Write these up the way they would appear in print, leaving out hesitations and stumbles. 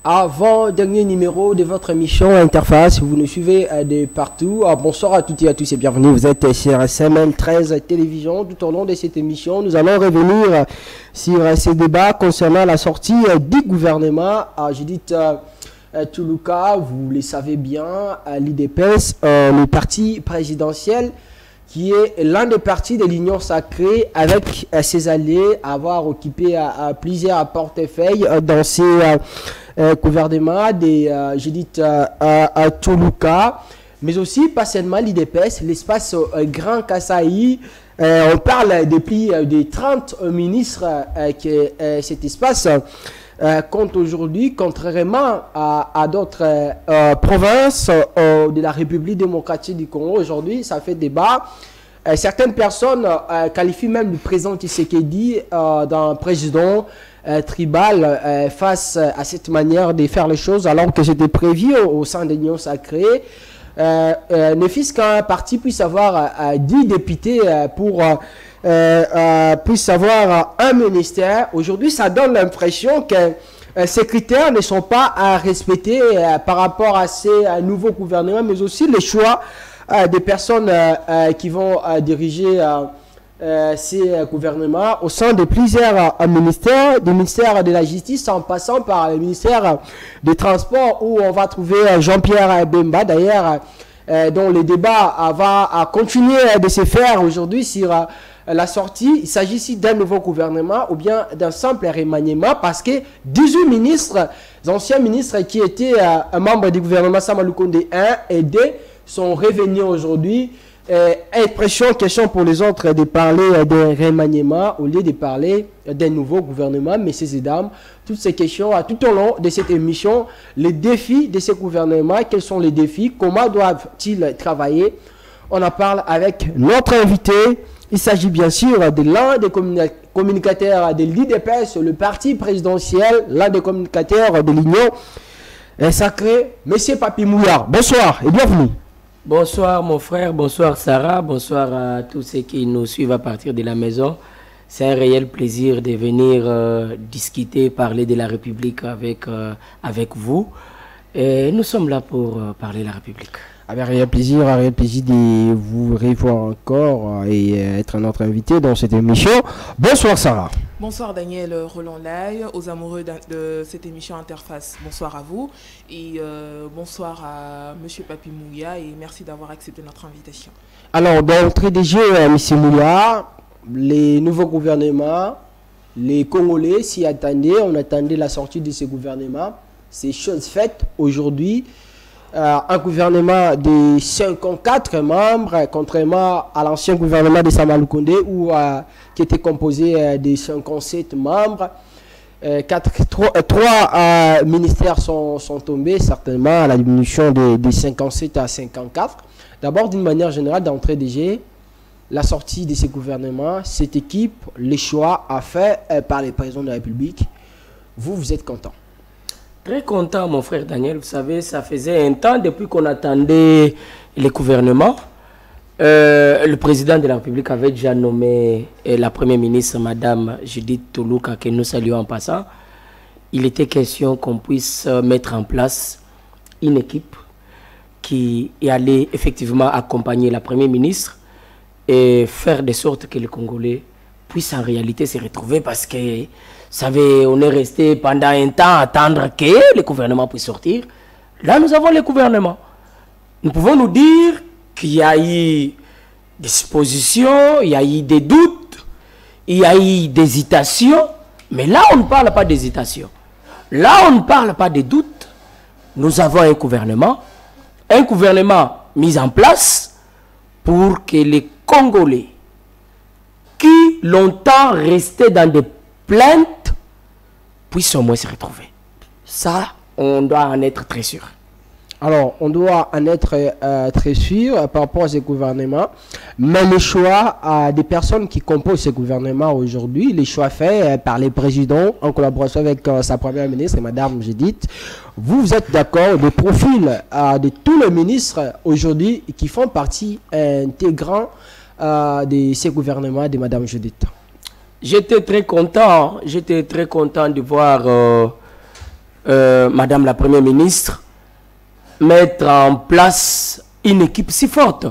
Avant-dernier numéro de votre émission Interface, vous nous suivez de partout. Bonsoir à toutes et à tous et bienvenue. Vous êtes sur SML 13 Télévision. Tout au long de cette émission, nous allons revenir sur ces débats concernant la sortie du gouvernement. Judith Toulouka, vous le savez bien, l'IDPS, le parti présidentiel, qui est l'un des partis de l'Union sacrée avec ses alliés, avoir occupé plusieurs portefeuilles dans ces gouvernements de Judith Toulouka, mais aussi pas seulement l'IDPS, l'espace Grand Kasaï. On parle depuis des 30 ministres que cet espace compte aujourd'hui, contrairement à d'autres provinces de la République démocratique du Congo. Aujourd'hui, ça fait débat. Certaines personnes qualifient même le président Tshisekedi d'un président tribal face à cette manière de faire les choses, alors que c'était prévu au sein de l'Union sacrée. Ne fût-ce qu'un parti puisse avoir 10 députés pour puisse avoir un ministère. Aujourd'hui, ça donne l'impression que ces critères ne sont pas à respecter par rapport à ces nouveaux gouvernements, mais aussi les choix des personnes qui vont diriger ces gouvernements au sein de plusieurs ministères, du ministère de la Justice en passant par le ministère des Transports où on va trouver Jean-Pierre Bemba d'ailleurs, dont le débat va continuer de se faire aujourd'hui sur la sortie. Il s'agit ici d'un nouveau gouvernement ou bien d'un simple remaniement parce que 18 ministres, anciens ministres qui étaient membres du gouvernement Sama Lukonde 1 et 2 sont revenus aujourd'hui. Question pour les autres de parler d'un remaniement au lieu de parler d'un nouveau gouvernement. Messieurs et dames, toutes ces questions, tout au long de cette émission, les défis de ce gouvernement, quels sont les défis, comment doivent-ils travailler? On en parle avec notre invité. Il s'agit bien sûr de l'un des communicateurs de l'IDPS, le parti présidentiel, l'un des communicateurs de l'Union sacrée, Monsieur Papi Mouya. Bonsoir et bienvenue. Bonsoir mon frère, bonsoir Sarah, bonsoir à tous ceux qui nous suivent à partir de la maison. C'est un réel plaisir de venir discuter, parler de la République avec vous. Et nous sommes là pour parler de la République. Avec un réel plaisir de vous revoir encore et être notre invité dans cette émission. Bonsoir Sarah. Bonsoir Daniel Roland Lai, aux amoureux de cette émission Interface. Bonsoir à vous et bonsoir à Monsieur Papi Mouya et merci d'avoir accepté notre invitation. Alors d'entrée des jeux, Monsieur Mouya, les nouveaux gouvernements, les Congolais s'y attendaient, on attendait la sortie de ces gouvernements. C'est chose faite aujourd'hui. Un gouvernement de 54 membres, contrairement à l'ancien gouvernement de Sama Lukonde qui était composé de 57 membres. Trois ministères sont tombés, certainement à la diminution de 57 à 54. D'abord, d'une manière générale, d'entrée des jeux, la sortie de ces gouvernements, cette équipe, les choix a fait par les présidents de la République. Vous êtes content? Très content, mon frère Daniel. Vous savez, ça faisait un temps depuis qu'on attendait le gouvernement. Le président de la République avait déjà nommé la première ministre, Madame Judith Toulouka, que nous saluons en passant. Il était question qu'on puisse mettre en place une équipe qui allait effectivement accompagner la première ministre et faire de sorte que les Congolais puissent en réalité se retrouver parce que vous savez, on est resté pendant un temps à attendre que le gouvernement puisse sortir. Là, nous avons le gouvernement. Nous pouvons nous dire qu'il y a eu des suppositions, il y a eu des doutes, il y a eu des hésitations. Mais là, on ne parle pas d'hésitation. Là, on ne parle pas de doutes. Nous avons un gouvernement mis en place pour que les Congolais qui longtemps restaient dans des plaintes puissent au moins se retrouver. Ça, on doit en être très sûr. Alors, on doit en être très sûr par rapport à ce gouvernement. Mais le choix des personnes qui composent ce gouvernement aujourd'hui, les choix faits par les présidents en collaboration avec sa première ministre, Madame Judith, vous êtes d'accord, le profil de tous les ministres aujourd'hui qui font partie intégrante de ce gouvernement de Madame Judith? J'étais très content de voir Madame la Première ministre, mettre en place une équipe si forte.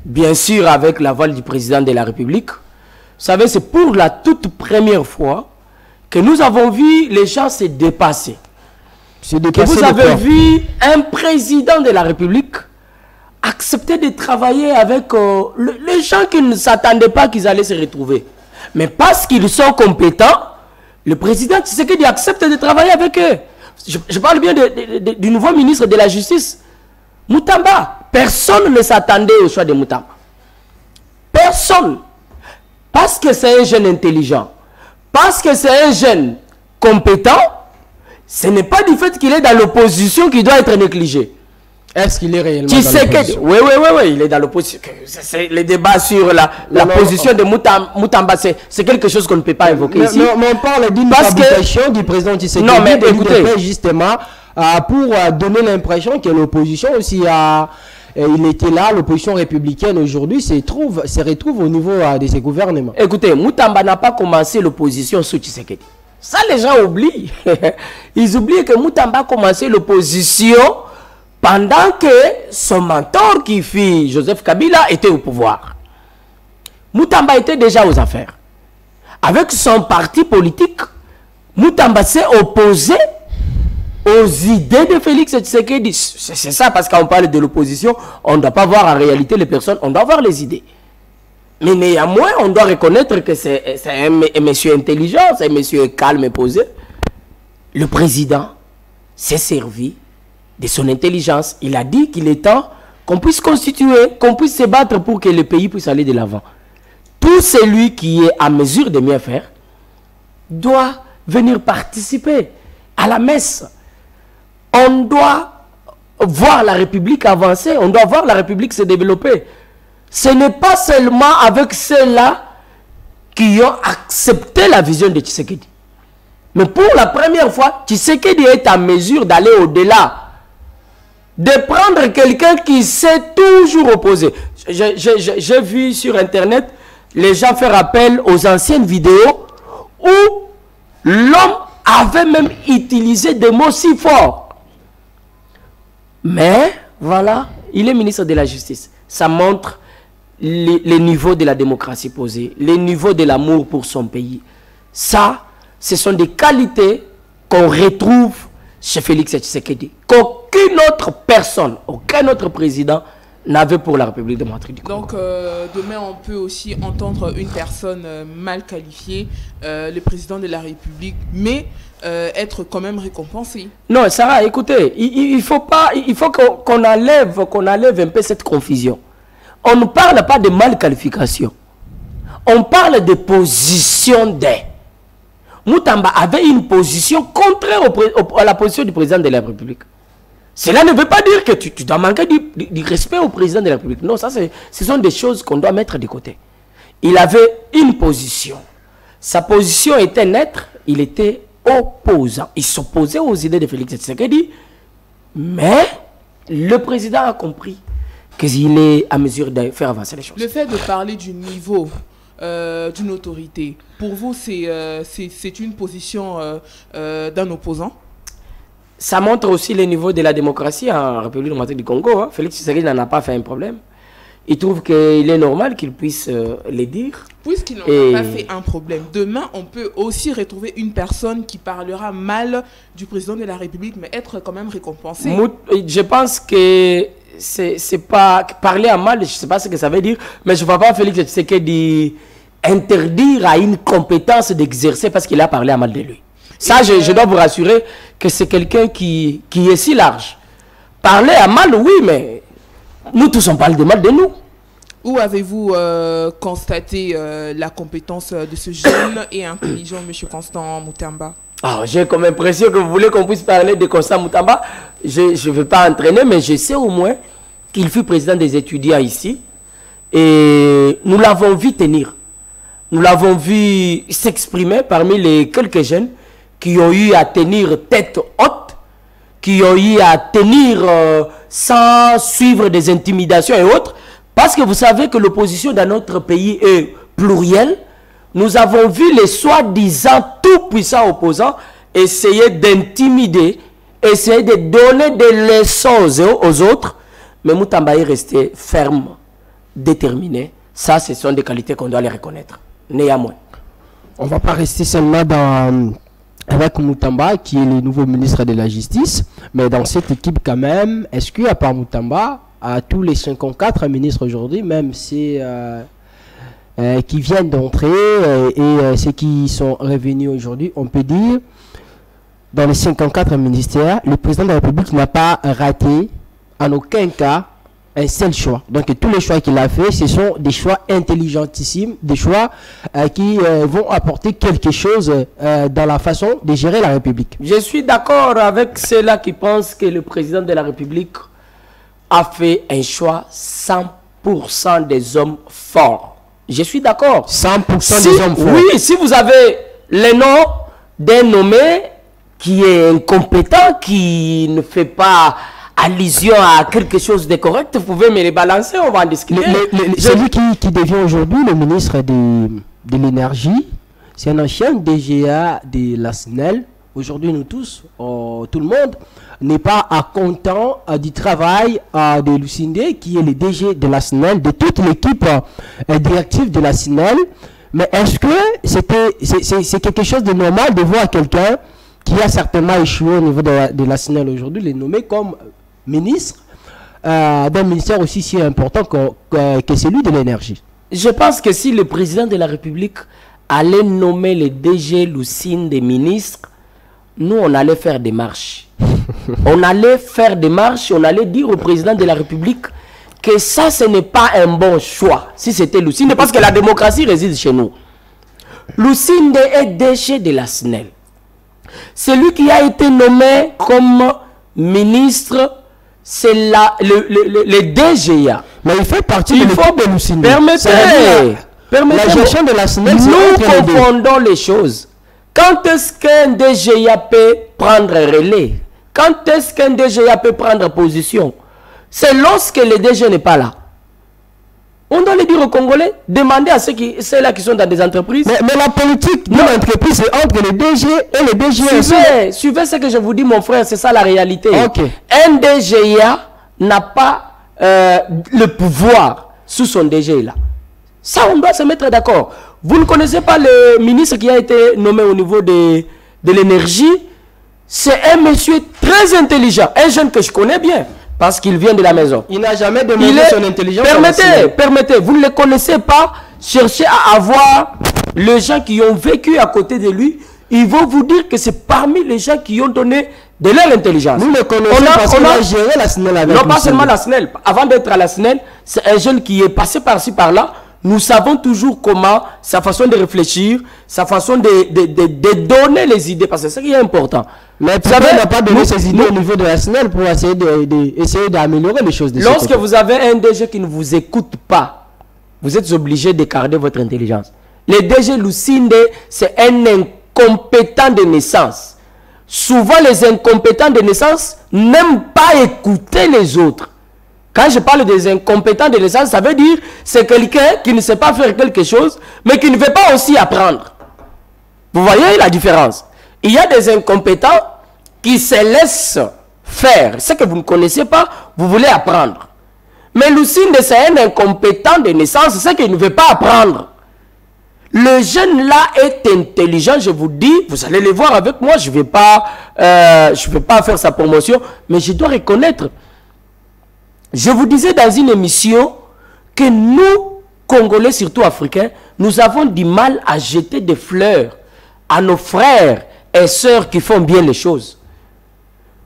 Bien sûr, avec l'aval du président de la République. Vous savez, c'est pour la toute première fois que nous avons vu les gens se dépasser. Que vous avez vu un président de la République accepter de travailler avec les gens qui ne s'attendaient pas qu'ils allaient se retrouver. Mais parce qu'ils sont compétents, le président Tshisekedi accepte de travailler avec eux. Je parle bien du nouveau ministre de la Justice, Moutamba. Personne ne s'attendait au choix de Moutamba. Personne. Parce que c'est un jeune intelligent, parce que c'est un jeune compétent, ce n'est pas du fait qu'il est dans l'opposition qu'il doit être négligé. Est-ce qu'il est réellement dans l'opposition? Oui, il est dans l'opposition. Les débats sur la position de Moutamba, c'est quelque chose qu'on ne peut pas évoquer ici. Mais on parle d'une fabrication du président Tshisekedi. Non, mais écoutez, justement, pour donner l'impression que l'opposition aussi il était là, l'opposition républicaine aujourd'hui se retrouve au niveau de ses gouvernements. Écoutez, Moutamba n'a pas commencé l'opposition sous Tshisekedi. Ça, les gens oublient. Ils oublient que Moutamba a commencé l'opposition pendant que son mentor, qui fut Joseph Kabila, était au pouvoir. Moutamba était déjà aux affaires. Avec son parti politique, Moutamba s'est opposé aux idées de Félix Tshisekedi. C'est ça, parce qu'on parle de l'opposition, on ne doit pas voir en réalité les personnes, on doit voir les idées. Mais néanmoins, on doit reconnaître que c'est un monsieur intelligent, c'est un monsieur calme et posé. Le président s'est servi de son intelligence. Il a dit qu'il est temps qu'on puisse constituer, qu'on puisse se battre pour que le pays puisse aller de l'avant. Tout celui qui est à mesure de mieux faire doit venir participer à la messe. On doit voir la République avancer, on doit voir la République se développer. Ce n'est pas seulement avec ceux-là qui ont accepté la vision de Tshisekedi. Mais pour la première fois, Tshisekedi est à mesure d'aller au-delà. De prendre quelqu'un qui s'est toujours opposé. J'ai vu sur Internet les gens faire appel aux anciennes vidéos où l'homme avait même utilisé des mots si forts. Mais voilà, il est ministre de la Justice. Ça montre les niveaux de la démocratie posée, les niveaux de l'amour pour son pays. Ça, ce sont des qualités qu'on retrouve chez Félix Tshisekedi, qu'aucune autre personne, aucun autre président n'avait pour la République démocratique du Congo. Donc, demain, on peut aussi entendre une personne mal qualifiée, le président de la République, mais être quand même récompensé. Non, Sarah, écoutez, il faut qu'on enlève un peu cette confusion. On ne parle pas de mal qualification. On parle de position des. Moutamba avait une position contraire à la position du président de la République. Cela ne veut pas dire que tu dois manquer du respect au président de la République. Non, ça, ce sont des choses qu'on doit mettre de côté. Il avait une position. Sa position était nette, il était opposant. Il s'opposait aux idées de Félix Tshisekedi, mais le président a compris qu'il est à mesure de faire avancer les choses. Le fait de parler du niveau d'une autorité, pour vous, c'est une position d'un opposant? Ça montre aussi le niveau de la démocratie en République démocratique du Congo. Hein. Félix Tshisekedi n'en a pas fait un problème. Il trouve qu'il est normal qu'il puisse le dire. Puisqu'il n'en a pas fait un problème, demain, on peut aussi retrouver une personne qui parlera mal du président de la République, mais être quand même récompensé. Je pense que c'est pas... Parler à mal, je ne sais pas ce que ça veut dire, mais je ne vois pas Félix Tshisekedi interdire à une compétence d'exercer parce qu'il a parlé à mal de lui. Ça, je dois vous rassurer que c'est quelqu'un qui est si large. Parler à mal, oui, mais nous tous, on parle de mal de nous. Où avez-vous constaté la compétence de ce jeune et intelligent M. Constant Moutamba? J'ai comme impression que vous voulez qu'on puisse parler de Constant Moutamba. Je ne veux pas entraîner, mais je sais au moins qu'il fut président des étudiants ici. Et nous l'avons vu tenir. Nous l'avons vu s'exprimer parmi les quelques jeunes qui ont eu à tenir tête haute, qui ont eu à tenir sans suivre des intimidations et autres. Parce que vous savez que l'opposition dans notre pays est plurielle. Nous avons vu les soi-disant tout-puissants opposants essayer d'intimider, essayer de donner des leçons aux autres, mais Moutamba est resté ferme, déterminé. Ça, ce sont des qualités qu'on doit les reconnaître. Néanmoins. On ne va pas rester seulement avec Moutamba, qui est le nouveau ministre de la Justice, mais dans cette équipe quand même, est-ce qu'à part Moutamba, à tous les 54 ministres aujourd'hui, même si qui viennent d'entrer et ceux qui sont revenus aujourd'hui, on peut dire, dans les 54 ministères, le président de la République n'a pas raté en aucun cas un seul choix. Donc tous les choix qu'il a fait, ce sont des choix intelligentissimes, des choix qui vont apporter quelque chose dans la façon de gérer la République. Je suis d'accord avec ceux-là qui pensent que le président de la République a fait un choix 100% des hommes forts. Je suis d'accord. 100% des hommes forts. Oui, si vous avez le nom d'un nommé qui est incompétent, qui ne fait pas allusion à quelque chose de correct, vous pouvez me les balancer, on va en discuter. Celui qui devient aujourd'hui le ministre de l'énergie, c'est un ancien DGA de la SNEL. Aujourd'hui, nous tous, tout le monde, n'est pas content du travail de Lucinde, qui est le DG de la SNEL, de toute l'équipe directive de la SNEL. Mais est-ce que c'est quelque chose de normal de voir quelqu'un qui a certainement échoué au niveau de la SNEL aujourd'hui, les nommer comme ministre d'un ministère aussi si important que celui de l'énergie? Je pense que si le président de la République allait nommer le DG Lucinde des ministres, nous on allait faire des marches. On allait faire des marches, on allait dire au président de la République que ça ce n'est pas un bon choix. Si c'était Lucinde, parce que la démocratie réside chez nous. Lucinde est DG de la SNEL. Celui qui a été nommé comme ministre, c'est le DGA. Mais il fait partie de l'équipe de Lucinde. Permettez, la gestion de la SNEL, nous confondons les choses. Quand est-ce qu'un DGA peut prendre relais? Quand est-ce qu'un DGA peut prendre position? C'est lorsque le DG n'est pas là. On doit le dire aux Congolais, demander à ceux-là qui sont dans des entreprises. Mais la politique de l'entreprise, c'est entre le DG et le DGA. Suivez ce que je vous dis, mon frère, c'est ça la réalité. Okay. Un DGA n'a pas le pouvoir sous son DG là. Ça, on doit se mettre d'accord. Vous ne connaissez pas le ministre qui a été nommé au niveau de l'énergie. C'est un monsieur très intelligent, un jeune que je connais bien. Parce qu'il vient de la maison. Il n'a jamais demandé son intelligence. Permettez, vous ne le connaissez pas. Cherchez à avoir les gens qui ont vécu à côté de lui. Ils vont vous dire que c'est parmi les gens qui ont donné de leur intelligence. Nous le connaissons parce qu'on a géré la SNEL avec Non, pas seulement la SNEL. Avant d'être à la SNEL, c'est un jeune qui est passé par-ci, par-là. Nous savons toujours comment, sa façon de réfléchir, sa façon de donner les idées, parce que c'est ce qui est important. Mais vous savez, n'a pas donné ses idées au niveau de la SNEL pour essayer d'améliorer les choses. Lorsque vous avez un DG qui ne vous écoute pas, vous êtes obligé d'écarter votre intelligence. Le DG Lucinde, c'est un incompétent de naissance. Souvent, les incompétents de naissance n'aiment pas écouter les autres. Quand je parle des incompétents de naissance, ça veut dire c'est quelqu'un qui ne sait pas faire quelque chose, mais qui ne veut pas aussi apprendre. Vous voyez la différence? Il y a des incompétents qui se laissent faire. Ce que vous ne connaissez pas, vous voulez apprendre. Mais Lucinde, c'est un incompétent de naissance, c'est qu'il ne veut pas apprendre. Le jeune là est intelligent, je vous dis, vous allez le voir avec moi, je ne vais pas faire sa promotion, mais je dois reconnaître. Je vous disais dans une émission que nous, Congolais, surtout Africains, nous avons du mal à jeter des fleurs à nos frères et sœurs qui font bien les choses.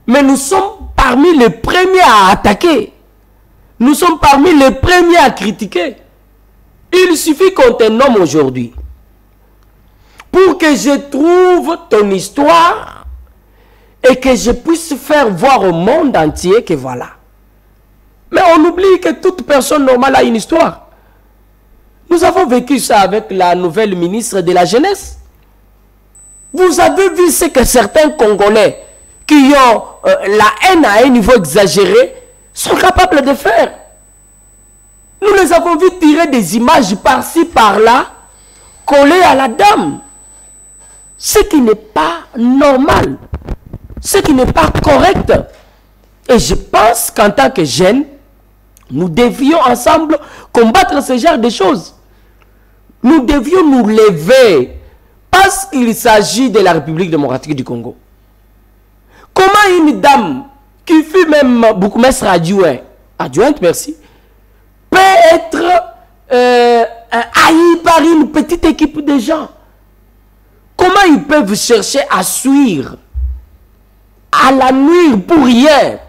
Mais nous sommes parmi les premiers à attaquer. Nous sommes parmi les premiers à critiquer. Il suffit qu'on te nomme aujourd'hui pour que je trouve ton histoire et que je puisse faire voir au monde entier que voilà. Mais on oublie que toute personne normale a une histoire. Nous avons vécu ça avec la nouvelle ministre de la Jeunesse. Vous avez vu ce que certains Congolais qui ont la haine à un niveau exagéré sont capables de faire. Nous les avons vus tirer des images par-ci, par-là, collées à la dame. Ce qui n'est pas normal. Ce qui n'est pas correct. Et je pense qu'en tant que jeunes, nous devions ensemble combattre ce genre de choses. Nous devions nous lever parce qu'il s'agit de la République démocratique du Congo. Comment une dame qui fut même bourgmestre adjointe, merci, peut être haïe par une petite équipe de gens? Comment ils peuvent chercher à suivre, à la nuire pour rien?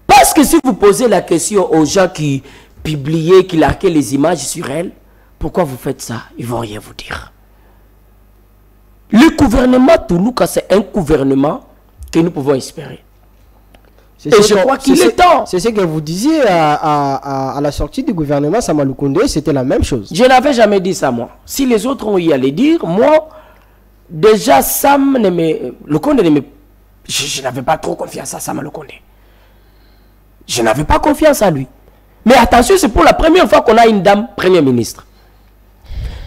Parce que si vous posez la question aux gens qui publiaient, qui larguaient les images sur elle, pourquoi vous faites ça? Ils ne vont rien vous dire. Le gouvernement Toulouka, c'est un gouvernement que nous pouvons espérer. Et je crois qu'il est temps. C'est ce que vous disiez à la sortie du gouvernement Sama Lukonde, c'était la même chose. Je n'avais jamais dit ça, moi. Si les autres ont eu à le dire, moi, déjà, Sam ne me... Lukonde ne me... Je n'avais pas trop confiance à Sama Lukonde. Je n'avais pas confiance à lui. Mais attention, c'est pour la première fois qu'on a une dame Premier ministre.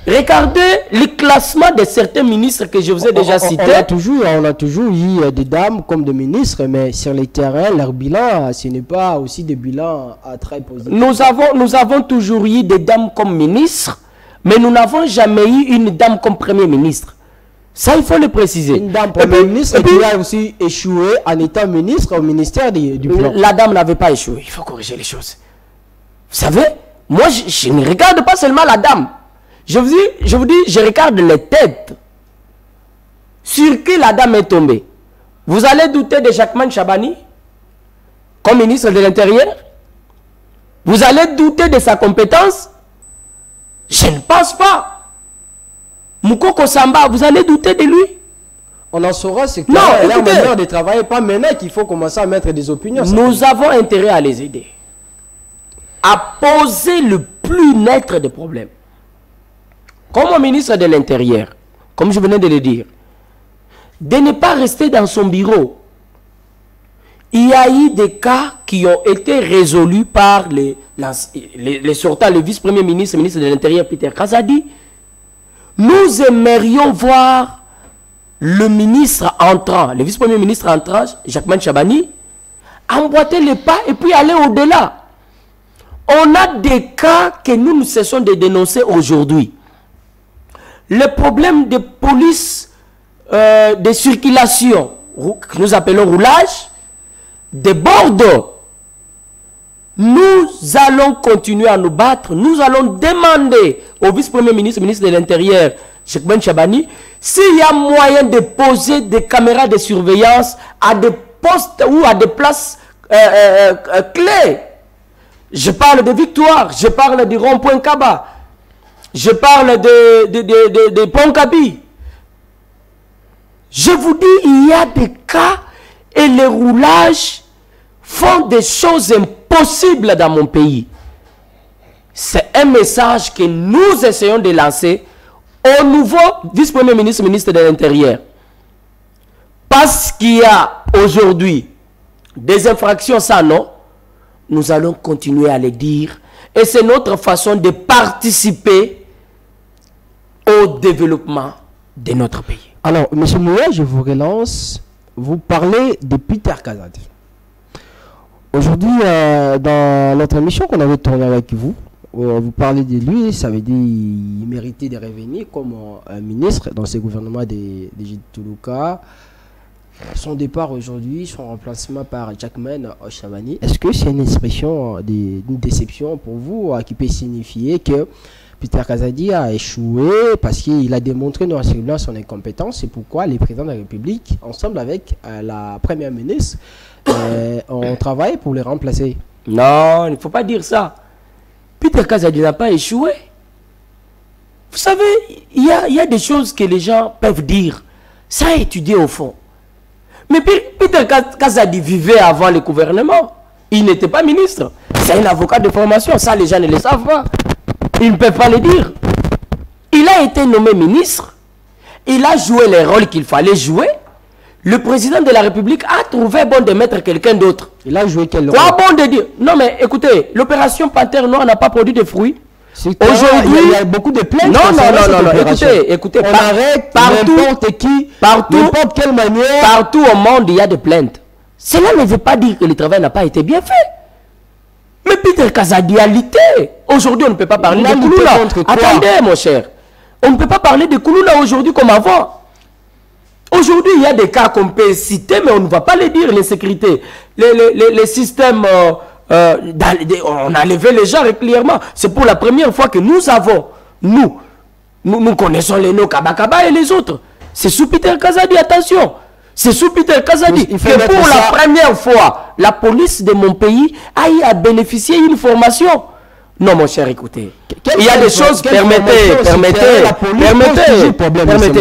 Regardez le classement de certains ministres que je vous ai déjà cités. On a toujours eu des dames comme des ministres, mais sur les terrains, leur bilan, ce n'est pas aussi des bilans très positifs. Nous avons toujours eu des dames comme ministres, mais nous n'avons jamais eu une dame comme Premier ministre. Ça, il faut le préciser. Une dame Premier ministre qui a aussi échoué en étant ministre au ministère du Plan. La dame n'avait pas échoué. Il faut corriger les choses. Vous savez, moi, je ne regarde pas seulement la dame. Je vous dis, je regarde les têtes sur qui la dame est tombée. Vous allez douter de Jacquemin Chabani comme ministre de l'Intérieur? Vous allez douter de sa compétence? Je ne pense pas. Moukoko Samba, vous allez douter de lui? On en saura ce que c'est leur manière de travailler, pas maintenant qu'il faut commencer à mettre des opinions. Nous avons intérêt à les aider, à poser le plus net des problèmes. Comme ministre de l'Intérieur, comme je venais de le dire, de ne pas rester dans son bureau. Il y a eu des cas qui ont été résolus par les sortants, le vice-premier ministre, ministre de l'Intérieur, Peter Kazadi. Nous aimerions voir le ministre entrant, le vice-premier ministre entrant, Jacquemin Chabani, emboîter les pas et puis aller au-delà. On a des cas que nous cessons de dénoncer aujourd'hui. Le problème de police, de circulation, que nous appelons roulage, déborde. Nous allons continuer à nous battre. Nous allons demander au vice-premier ministre, ministre de l'Intérieur, Jacquemin Chabani, s'il y a moyen de poser des caméras de surveillance à des postes ou à des places clés. Je parle de Victoire, je parle du rond-point Kaba. Je parle de Pont-Kabi. Je vous dis, il y a des cas et les roulages font des choses impossibles dans mon pays. C'est un message que nous essayons de lancer au nouveau vice-premier ministre, ministre de l'Intérieur. Parce qu'il y a aujourd'hui des infractions sans nom, nous allons continuer à les dire. Et c'est notre façon de participer au développement de notre pays. Alors, M. Mouya, je vous relance. Vous parlez de Peter Kazadi. Aujourd'hui, dans notre émission qu'on avait tournée avec vous, vous parlez de lui, ça veut dire qu'il méritait de revenir comme ministre dans ce gouvernement de Toulouka. Son départ aujourd'hui, son remplacement par Jacquemin Chabani, est-ce que c'est une expression d'une déception pour vous qui peut signifier que Peter Kazadi a échoué parce qu'il a démontré non seulement son incompétence, c'est pourquoi les présidents de la République, ensemble avec la première ministre, ont travaillé pour les remplacer? Non, il ne faut pas dire ça. Peter Kazadi n'a pas échoué. Vous savez, il y a des choses que les gens peuvent dire sans étudier au fond. Mais Peter Kazadi vivait avant le gouvernement. Il n'était pas ministre. C'est un avocat de formation. Ça, les gens ne le savent pas. Ils ne peuvent pas le dire. Il a été nommé ministre. Il a joué les rôles qu'il fallait jouer. Le président de la République a trouvé bon de mettre quelqu'un d'autre. Il a joué quel rôle? Quoi bon de dire? Non mais écoutez, l'opération Panthère Noire n'a pas produit de fruits. Aujourd'hui, il y a beaucoup de plaintes. Non. Écoutez, on arrête partout, n'importe qui, partout, n'importe quelle manière. Partout au monde, il y a des plaintes. Cela ne veut pas dire que le travail n'a pas été bien fait. Mais Peter Kazadi a lutté. Aujourd'hui, on ne peut pas parler de Koulouna. Attendez, mon cher. On ne peut pas parler de Koulouna aujourd'hui comme avant. Aujourd'hui, il y a des cas qu'on peut citer, mais on ne va pas les dire, les sécurités. Les systèmes, on a levé les gens régulièrement. C'est pour la première fois que nous avons, nous connaissons les noms Kabakaba et les autres. C'est sous Peter Kazadi, attention. C'est sous Peter Kazadi que pour la première fois, la police de mon pays a bénéficié d'une formation. Non, mon cher, écoutez. Il y a des choses, permettez,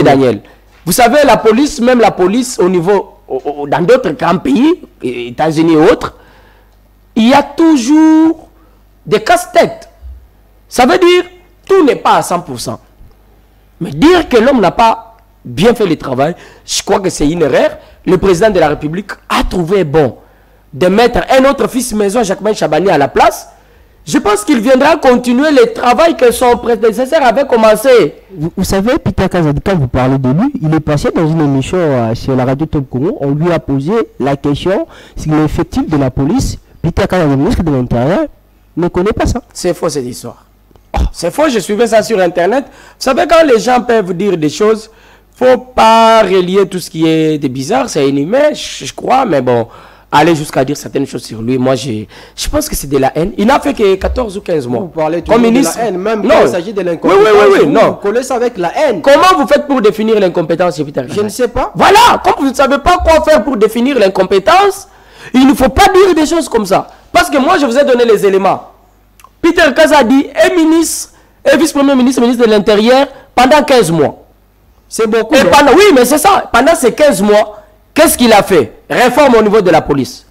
Daniel. Vous savez, la police, même la police au niveau, dans d'autres grands pays, États-Unis et autres, il y a toujours des casse-têtes. Ça veut dire, tout n'est pas à 100%. Mais dire que l'homme n'a pas bien fait le travail, je crois que c'est une erreur. Le président de la République a trouvé bon de mettre un autre fils maison, Jacquemain Chabani, à la place. Je pense qu'il viendra continuer le travail que son prédécesseur avait commencé. Vous savez, Peter Kazadi, quand vous parlez de lui, il est passé dans une émission sur la radio Top Congo. On lui a posé la question si l'effectif de la police, Peter Kazadi, ministre de l'Intérieur, ne connaît pas ça. C'est faux cette histoire. C'est faux, je suivais ça sur Internet. Vous savez, quand les gens peuvent dire des choses, il ne faut pas relier tout ce qui est de bizarre, c'est inhumain, je crois, mais bon, aller jusqu'à dire certaines choses sur lui, moi, je pense que c'est de la haine. Il n'a fait que 14 ou 15 mois. Vous parlez toujours de la haine, même quand il s'agit de l'incompétence. Oui, non. Vous collez ça avec la haine. Comment vous faites pour définir l'incompétence, Peter Kazadi? Je ne sais pas. Voilà, comme vous ne savez pas quoi faire pour définir l'incompétence, il ne faut pas dire des choses comme ça. Parce que moi, je vous ai donné les éléments. Peter Kazadi est ministre, est vice-premier ministre, ministre de l'Intérieur pendant 15 mois. C'est beaucoup. Oui, mais c'est ça. Pendant ces 15 mois, qu'est-ce qu'il a fait? Réforme au niveau de la police.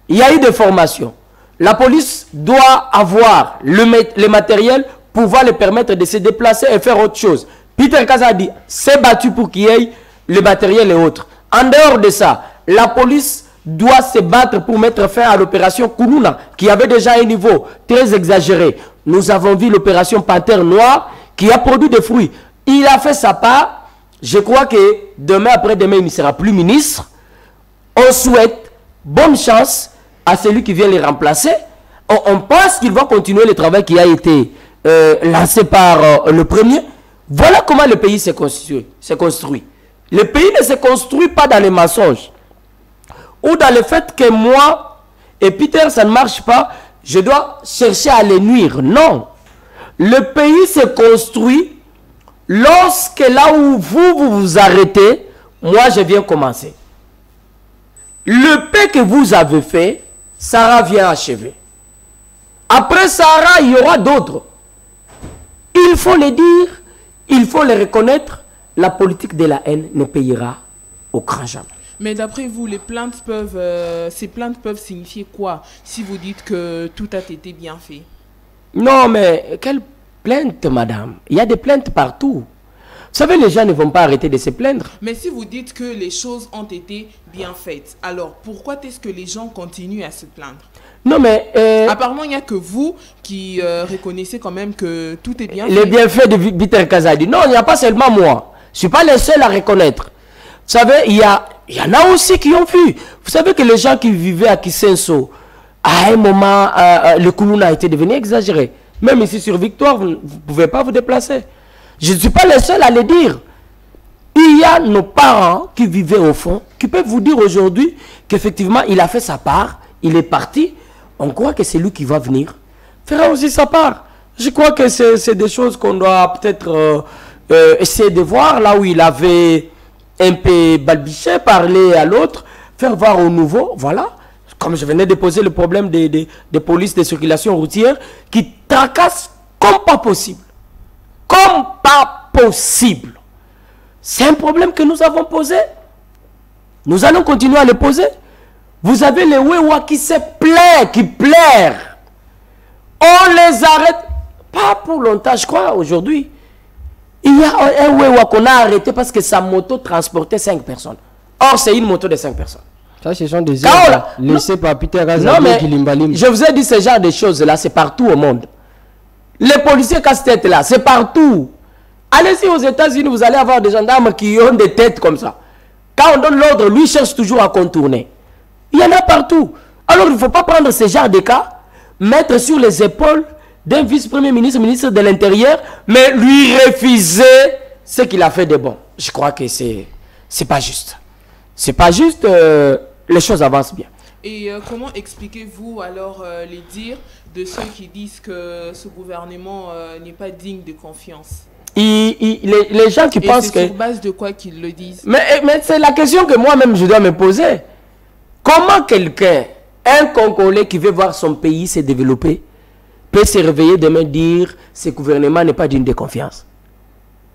Il y a eu des formations. La police doit avoir le matériel pour pouvoir le permettre de se déplacer et faire autre chose. Peter Kazadi s'est battu pour qu'il y ait le matériel et autres. En dehors de ça, la police doit se battre pour mettre fin à l'opération Koulouna, qui avait déjà un niveau très exagéré. Nous avons vu l'opération Panthère Noire qui a produit des fruits. Il a fait sa part. Je crois que demain, après-demain, il ne sera plus ministre. On souhaite bonne chance à celui qui vient les remplacer. On pense qu'il va continuer le travail qui a été lancé par le premier. Voilà comment le pays s'est construit. Le pays ne se construit pas dans les mensonges. Ou dans le fait que moi et Peter, ça ne marche pas, je dois chercher à les nuire. Non. Le pays se construit lorsque là où vous arrêtez, moi je viens commencer. Le paix que vous avez fait, Sarah vient achever. Après Sarah, il y aura d'autres. Il faut le dire, il faut le reconnaître, la politique de la haine ne payera au grand jamais. Mais d'après vous, ces plaintes peuvent signifier quoi si vous dites que tout a été bien fait? Non, mais quelle plainte, madame? Il y a des plaintes partout. Vous savez, les gens ne vont pas arrêter de se plaindre. Mais si vous dites que les choses ont été bien faites, alors pourquoi est-ce que les gens continuent à se plaindre? Non, mais... apparemment, il n'y a que vous qui reconnaissez quand même que tout est bien fait. Les bienfaits de Peter Kazadi. Non, il n'y a pas seulement moi. Je ne suis pas le seul à reconnaître. Vous savez, il y en a aussi qui ont vu. Vous savez que les gens qui vivaient à Kisenso, à un moment, le Koulouna a été devenu exagéré. Même ici sur Victoire, vous ne pouvez pas vous déplacer. Je ne suis pas le seul à le dire. Il y a nos parents qui vivaient au fond, qui peuvent vous dire aujourd'hui qu'effectivement, il a fait sa part, il est parti. On croit que c'est lui qui va venir, fera aussi sa part. Je crois que c'est des choses qu'on doit peut-être essayer de voir, là où il avait un peu balbutié, parler à l'autre, faire voir au nouveau, voilà. Comme je venais de poser le problème des polices de circulation routière qui tracassent comme pas possible. Comme pas possible. C'est un problème que nous avons posé. Nous allons continuer à le poser. Vous avez les Wewa qui se plaît, qui plairent. On les arrête. Pas pour longtemps, je crois, aujourd'hui. Il y a un Wewa qu'on a arrêté parce que sa moto transportait 5 personnes. Or, c'est une moto de 5 personnes. Ça, ce sont des erreurs laissées par Peter Kazadi qui limbalim. Je vous ai dit ce genre de choses-là, c'est partout au monde. Les policiers casse-tête là, c'est partout. Allez-y aux États-Unis, vous allez avoir des gendarmes qui ont des têtes comme ça. Quand on donne l'ordre, lui cherche toujours à contourner. Il y en a partout. Alors il ne faut pas prendre ce genre de cas, mettre sur les épaules d'un vice-premier ministre, ministre de l'Intérieur, mais lui refuser ce qu'il a fait de bon. Je crois que c'est pas juste. C'est pas juste, les choses avancent bien. Et comment expliquez-vous alors les dires de ceux qui disent que ce gouvernement n'est pas digne de confiance? Les gens qui pensent que... C'est sur base de quoi qu'ils le disent? Mais c'est la question que moi-même je dois me poser. Comment quelqu'un, un Congolais qui veut voir son pays se développer, peut se réveiller demain et dire ce gouvernement n'est pas digne de confiance?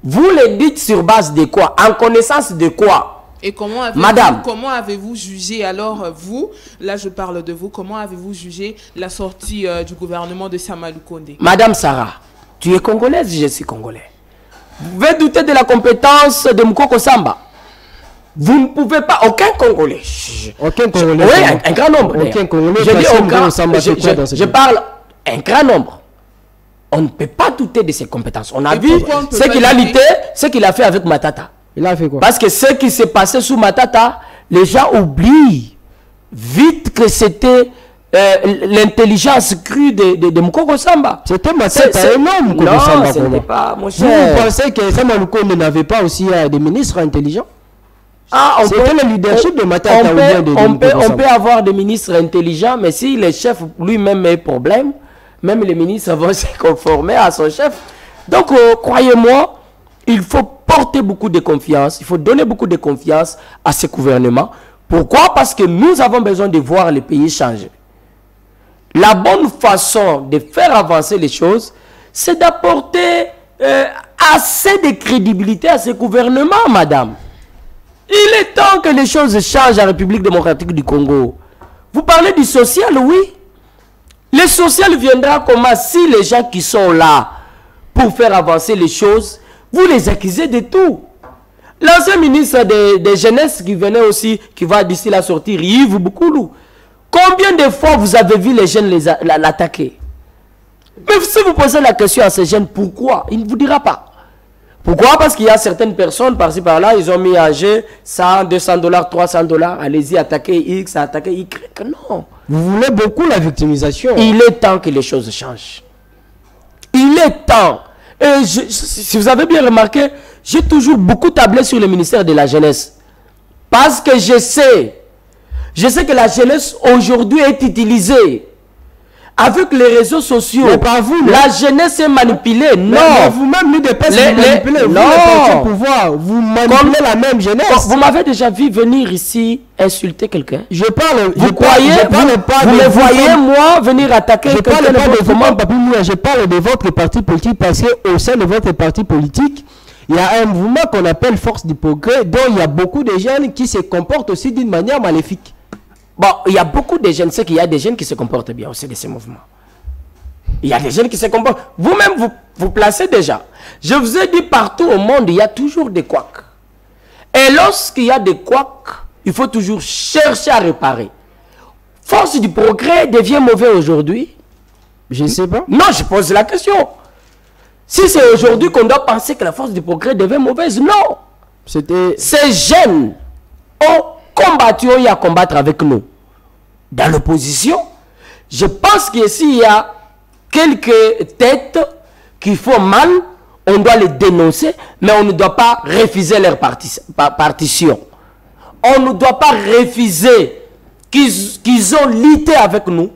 Vous le dites sur base de quoi? En connaissance de quoi? Et comment avez-vous jugé, alors vous, là je parle de vous, comment avez-vous jugé la sortie du gouvernement de Sama Lukonde? Madame Sarah, tu es congolaise, je suis congolais. Vous pouvez douter de la compétence de Mukoko Samba. Vous ne pouvez pas, aucun Congolais. Aucun Congolais. Oui, un grand nombre. Aucun Congolais. Je dis je parle un grand nombre. On ne peut pas douter de ses compétences. On a vu ce qu'il a lutté, ce qu'il a fait avec Matata. Il a fait quoi? Parce que ce qui s'est passé sous Matata, les gens oublient vite que c'était l'intelligence crue de Mukoko Samba. C'était Matata énorme. Non, ce n'était pas, mon cher. Vous pensez que Sama Lukonde n'avait pas aussi des ministres intelligents? C'était le leadership de Matata. On peut avoir des ministres intelligents, mais si le chef lui-même a un problème, même les ministres vont se conformer à son chef. Donc, croyez-moi, il faut porter beaucoup de confiance, il faut donner beaucoup de confiance à ce gouvernement. Pourquoi? Parce que nous avons besoin de voir le pays changer. La bonne façon de faire avancer les choses, c'est d'apporter assez de crédibilité à ce gouvernement, madame. Il est temps que les choses changent en République démocratique du Congo. Vous parlez du social, oui. Le social viendra comment si les gens qui sont là pour faire avancer les choses, vous les accusez de tout. L'ancien ministre de jeunesse qui venait aussi, qui va d'ici la sortir, Yves Boukoulou. Combien de fois vous avez vu les jeunes l'attaquer? Mais si vous posez la question à ces jeunes, pourquoi? Il ne vous dira pas. Pourquoi? Parce qu'il y a certaines personnes par-ci par-là, ils ont mis à jeu 100, 200 $, 300 $. Allez-y, attaquer X, attaquer Y. Non. Vous voulez beaucoup la victimisation. Il est temps que les choses changent. Il est temps. Et si vous avez bien remarqué, j'ai toujours beaucoup tablé sur le ministère de la jeunesse. Parce que je sais que la jeunesse aujourd'hui est utilisée. Avec les réseaux sociaux, la jeunesse est manipulée. Non. Vous-même, nous, des personnes manipulées. Non. Vous manipulez la même jeunesse. Vous m'avez déjà vu venir ici insulter quelqu'un. Je parle. Vous me voyez, moi, venir attaquer quelqu'un. Je parle pas de vous, Papi Mouya. Je parle de votre parti politique parce qu'au sein de votre parti politique, il y a un mouvement qu'on appelle Force du Progrès, dont il y a beaucoup de jeunes qui se comportent aussi d'une manière maléfique. Bon, il y a beaucoup de jeunes, c'est qu'il y a des jeunes qui se comportent bien aussi de ces mouvements. Il y a des jeunes qui se comportent. Vous-même, vous placez déjà. Je vous ai dit, partout au monde, il y a toujours des couacs. Et lorsqu'il y a des couacs, il faut toujours chercher à réparer. Force du Progrès devient mauvais aujourd'hui? Je ne sais pas. Non, je pose la question. Si c'est aujourd'hui qu'on doit penser que la Force du Progrès devient mauvaise, non. Ces jeunes ont combattu, il y a à combattre avec nous. Dans l'opposition, je pense que s'il y a quelques têtes qui font mal, on doit les dénoncer, mais on ne doit pas refuser leur partition. On ne doit pas refuser qu'ils ont lutté avec nous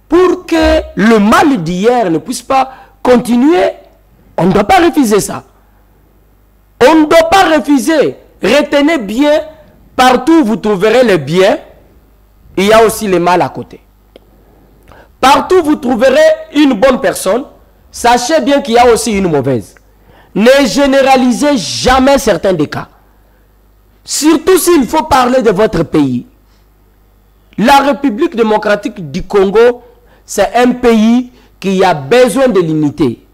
pour que le mal d'hier ne puisse pas continuer. On ne doit pas refuser ça. On ne doit pas refuser. Retenez bien, partout où vous trouverez le bien, il y a aussi le mal à côté. Partout où vous trouverez une bonne personne, sachez bien qu'il y a aussi une mauvaise. Ne généralisez jamais certains des cas. Surtout s'il faut parler de votre pays. La République démocratique du Congo, c'est un pays qui a besoin de l'unité.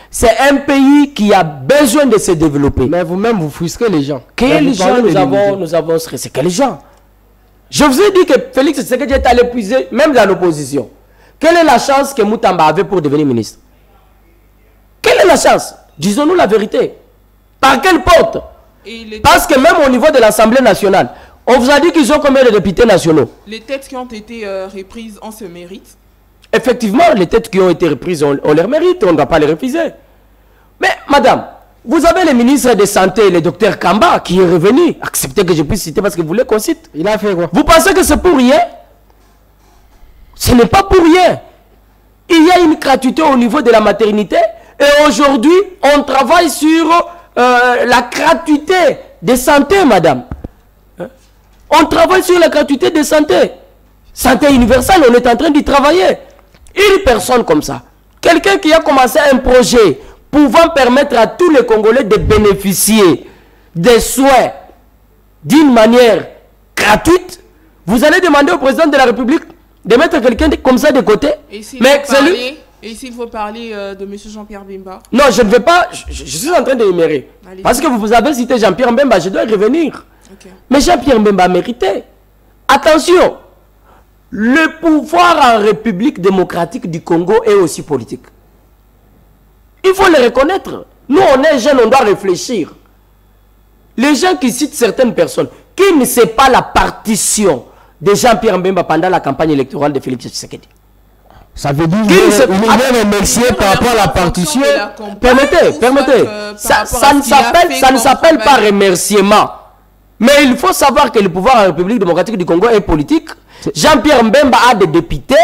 C'est un pays qui a besoin de se développer. Mais vous-même, vous frustrez les gens. Quels gens nous avons stressé? Quels gens? Je vous ai dit que Félix Tshisekedi est allé puiser, même dans l'opposition. Quelle est la chance que Moutamba avait pour devenir ministre? est la chance? Disons-nous la vérité. Par quelle porte? Parce que même au niveau de l'Assemblée nationale, on vous a dit qu'ils ont combien de députés nationaux? Les têtes qui ont été reprises, on se mérite. Effectivement, les têtes qui ont été reprises, on les mérite, on ne doit pas les refuser. Mais, madame, vous avez le ministre de Santé, le docteur Kamba, qui est revenu. Acceptez que je puisse citer parce que vous voulez qu'on cite. Il a fait quoi? Vous pensez que c'est pour rien? Ce n'est pas pour rien. Il y a une gratuité au niveau de la maternité. Et aujourd'hui, on travaille sur la gratuité de santé, madame. On travaille sur la gratuité de santé. Santé universelle, on est en train d'y travailler. Une personne comme ça, quelqu'un qui a commencé un projet pouvant permettre à tous les Congolais de bénéficier des soins d'une manière gratuite, vous allez demander au président de la République de mettre quelqu'un comme ça de côté. Et s'il faut parler de M. Jean-Pierre Bemba? Non, je ne vais pas, je suis en train d'énumérer. Parce que vous avez cité Jean-Pierre Bemba, je dois y revenir. Okay. Mais Jean-Pierre Bemba a mérité. Attention, le pouvoir en République démocratique du Congo est aussi politique. Il faut le reconnaître. Nous, on est jeunes, on doit réfléchir. Les gens qui citent certaines personnes, qui ne sait pas la partition de Jean-Pierre Bemba pendant la campagne électorale de Félix Tshisekedi? Ça veut dire qu'il est remercié par rapport à la partition. Permettez. Ça ne s'appelle pas remerciement. Mais il faut savoir que le pouvoir en République démocratique du Congo est politique. Jean-Pierre Mbemba a des députés.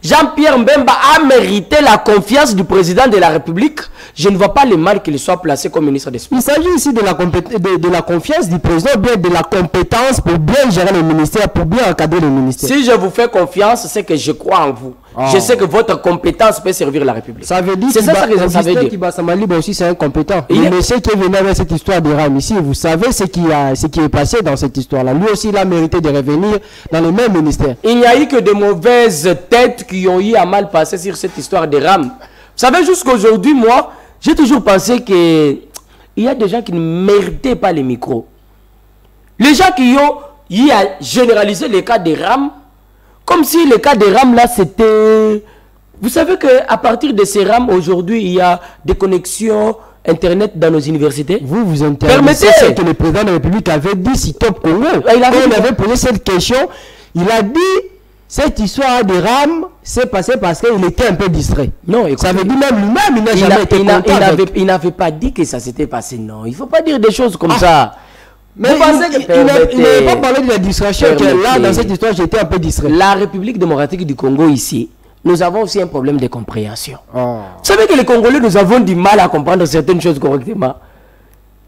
Jean-Pierre Mbemba a mérité la confiance du président de la République. Je ne vois pas le mal qu'il soit placé comme ministre des Sports. Il s'agit ici de la confiance du président, bien de la compétence pour bien gérer le ministère, pour bien encadrer le ministère. Si je vous fais confiance, c'est que je crois en vous. Je sais que votre compétence peut servir la République. Ça veut dire que ça veut dire. Kiba Samaliba aussi c'est incompétent. Le monsieur qui est venu avec cette histoire de Ram ici, vous savez ce qui est passé dans cette histoire-là. Lui aussi il a mérité de revenir dans le même ministère. Il n'y a eu que de mauvaises têtes qui ont eu à mal passer sur cette histoire de Ram. Vous savez, jusqu'aujourd'hui, moi, j'ai toujours pensé que il y a des gens qui ne méritaient pas les micros. Les gens qui ont eu à généraliser les cas de Ram, comme si le cas des rames là c'était... Vous savez qu'à partir de ces rames aujourd'hui il y a des connexions internet dans nos universités. Vous intéressez ce que le président de la République avait dit si Top Congo. Quand il avait posé cette question, il a dit cette histoire des rames s'est passée parce qu'il était un peu distrait. Non, écoutez, ça veut dire même lui-même il n'a jamais été content. Il n'avait pas dit que ça s'était passé, non. Il ne faut pas dire des choses comme ça. Mais il n'avait pas parlé de la distraction que là, dans cette histoire, j'étais un peu distrait. La République démocratique du Congo ici, nous avons aussi un problème de compréhension. Vous savez que les Congolais, nous avons du mal à comprendre certaines choses correctement.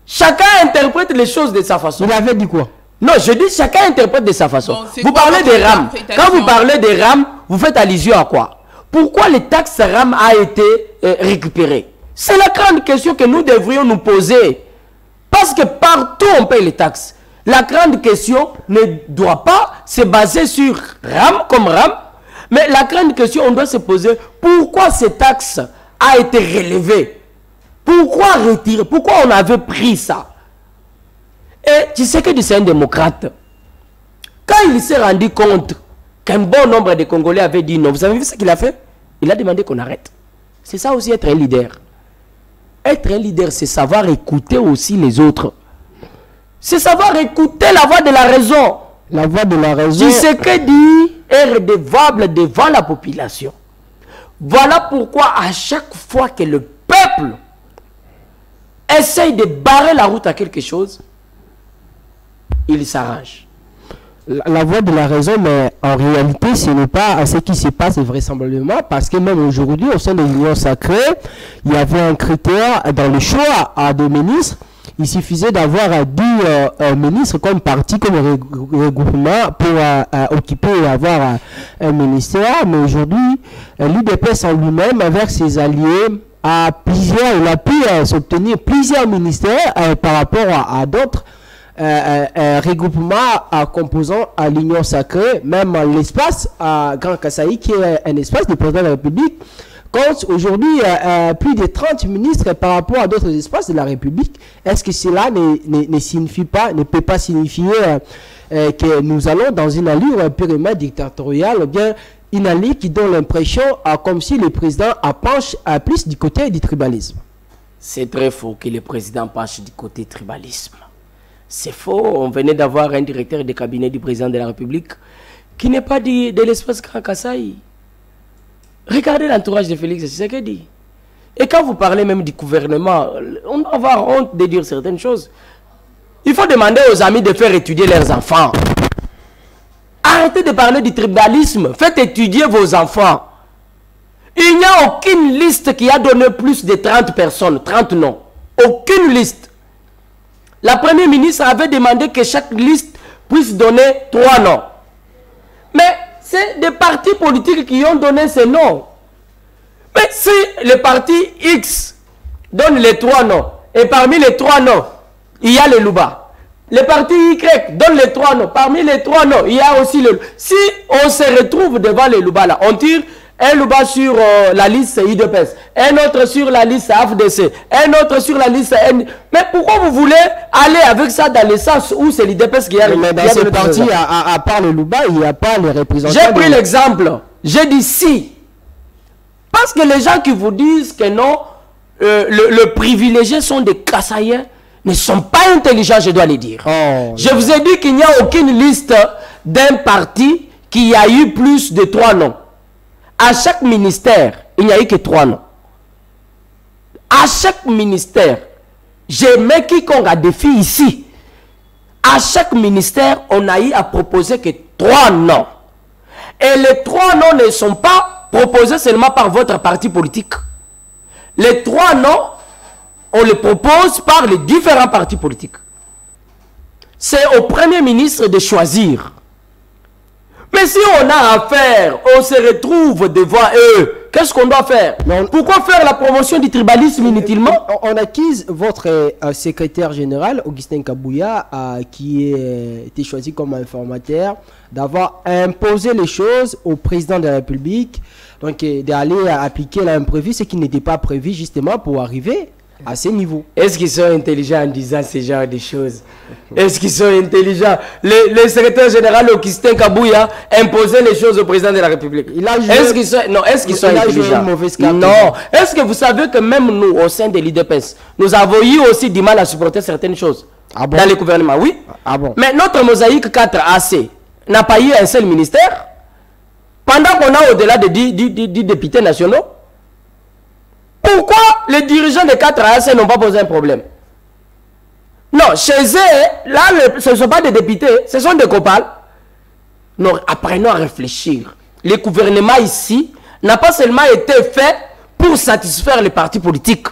Chacun interprète les choses de sa façon. Il avait dit quoi? Non, je dis chacun interprète de sa façon. Bon, vous parlez des rames. Quand vous parlez des rames, vous faites allusion à quoi? Pourquoi les taxes rames a été récupérées? C'est la grande question que nous devrions nous poser. Parce que partout on paye les taxes. La grande question ne doit pas se baser sur RAM comme RAM. Mais la grande question, on doit se poser pourquoi ces taxes a été relevées. Pourquoi retirer? Pourquoi on avait pris ça? Et tu sais que c'est un démocrate. Quand il s'est rendu compte qu'un bon nombre de Congolais avaient dit non, vous avez vu ce qu'il a fait? Il a demandé qu'on arrête. C'est ça aussi être un leader. Être un leader, c'est savoir écouter aussi les autres. C'est savoir écouter la voix de la raison. La voix de la raison. Tu sais que dit est redevable devant la population. Voilà pourquoi à chaque fois que le peuple essaye de barrer la route à quelque chose, il s'arrange. La voix de la raison, mais en réalité, ce n'est pas ce qui se passe vraisemblablement, parce que même aujourd'hui, au sein de l'Union sacrée, il y avait un critère dans le choix des ministres. Il suffisait d'avoir 10 ministres comme parti, comme regroupement pour occuper et avoir un ministère. Mais aujourd'hui, l'UDPS en lui-même, avec ses alliés, il a pu s'obtenir plusieurs ministères par rapport à d'autres regroupement composant à l'Union sacrée, même l'espace à Grand Kassaï, qui est un espace du président de la République, compte aujourd'hui plus de 30 ministres par rapport à d'autres espaces de la République. Est-ce que cela ne signifie pas, ne peut pas signifier que nous allons dans une allure purement dictatoriale, ou bien une allure qui donne l'impression comme si le président penche plus du côté du tribalisme? C'est très faux que le président penche du côté tribalisme. C'est faux. On venait d'avoir un directeur de cabinet du président de la République qui n'est pas de l'espace Grand Kasaï. Regardez l'entourage de Félix Tshisekedi. Et quand vous parlez même du gouvernement, on doit avoir honte de dire certaines choses. Il faut demander aux amis de faire étudier leurs enfants. Arrêtez de parler du tribalisme. Faites étudier vos enfants. Il n'y a aucune liste qui a donné plus de 30 personnes, 30 noms. Aucune liste. La première ministre avait demandé que chaque liste puisse donner 3 noms. Mais c'est des partis politiques qui ont donné ces noms. Mais si le parti X donne les 3 noms, et parmi les 3 noms, il y a le Louba. Le parti Y donne les 3 noms. Parmi les 3 noms, il y a aussi le... Si on se retrouve devant les Louba là, on tire un Louba sur la liste IDPS, un autre sur la liste AFDC, un autre sur la liste N. Mais pourquoi vous voulez aller avec ça dans le sens où c'est l'IDPS qui a... Mais dans ce parti, à part le Louba, il n'y a pas les représentants... J'ai pris l'exemple. J'ai dit si. Parce que les gens qui vous disent que non, le privilégié sont des Kassaïens, ne sont pas intelligents, je dois le dire. Oh, je vous ai dit qu'il n'y a aucune liste d'un parti qui a eu plus de 3 noms. À chaque ministère, il n'y a eu que 3 noms. À chaque ministère, j'ai mis quiconque a défi ici. À chaque ministère, on a eu à proposer que 3 noms. Et les 3 noms ne sont pas proposés seulement par votre parti politique. Les 3 noms, on les propose par les différents partis politiques. C'est au Premier ministre de choisir. Mais si on a affaire, on se retrouve devant eux, qu'est-ce qu'on doit faire? Pourquoi faire la promotion du tribalisme inutilement? On accuse votre secrétaire général, Augustin Kabouya, qui a été choisi comme informateur, d'avoir imposé les choses au président de la République, donc d'aller appliquer l'imprévu, ce qui n'était pas prévu justement pour arriver à ce niveau. Est-ce qu'ils sont intelligents en disant ce genre de choses? Est-ce qu'ils sont intelligents? Le secrétaire général Augustin Kabouya imposait les choses au président de la République. Est-ce qu'ils sont, non, est-ce qu'ils sont intelligents? Non. Est-ce que vous savez que même nous, au sein de l'IDPS, nous avons eu aussi du mal à supporter certaines choses dans le gouvernement? Oui. Mais notre mosaïque 4AC n'a pas eu un seul ministère pendant qu'on a au-delà de 10 députés nationaux. Pourquoi les dirigeants des 4 AC n'ont pas posé un problème? Non, chez eux, là, ce ne sont pas des députés, ce sont des copales. Non, apprenons à réfléchir. Le gouvernement ici n'a pas seulement été fait pour satisfaire les partis politiques.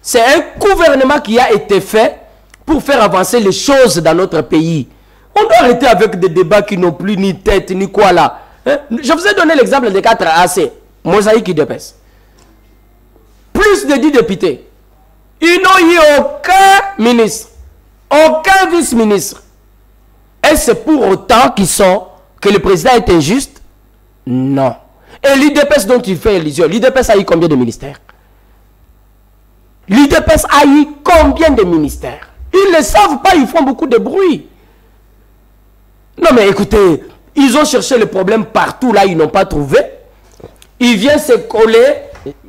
C'est un gouvernement qui a été fait pour faire avancer les choses dans notre pays. On doit arrêter avec des débats qui n'ont plus ni tête, ni quoi là. Hein? Je vous ai donné l'exemple des 4 AC. Mosaïque IDPS. Plus de 10 députés. Ils n'ont eu aucun ministre, aucun vice-ministre. Est-ce pour autant que le président est injuste? Non. Et l'IDPS dont il fait allusion, l'IDPS a eu combien de ministères? L'IDPS a eu combien de ministères? Ils ne le savent pas, ils font beaucoup de bruit. Non mais écoutez, ils ont cherché le problème partout, là ils n'ont pas trouvé. Ils viennent se coller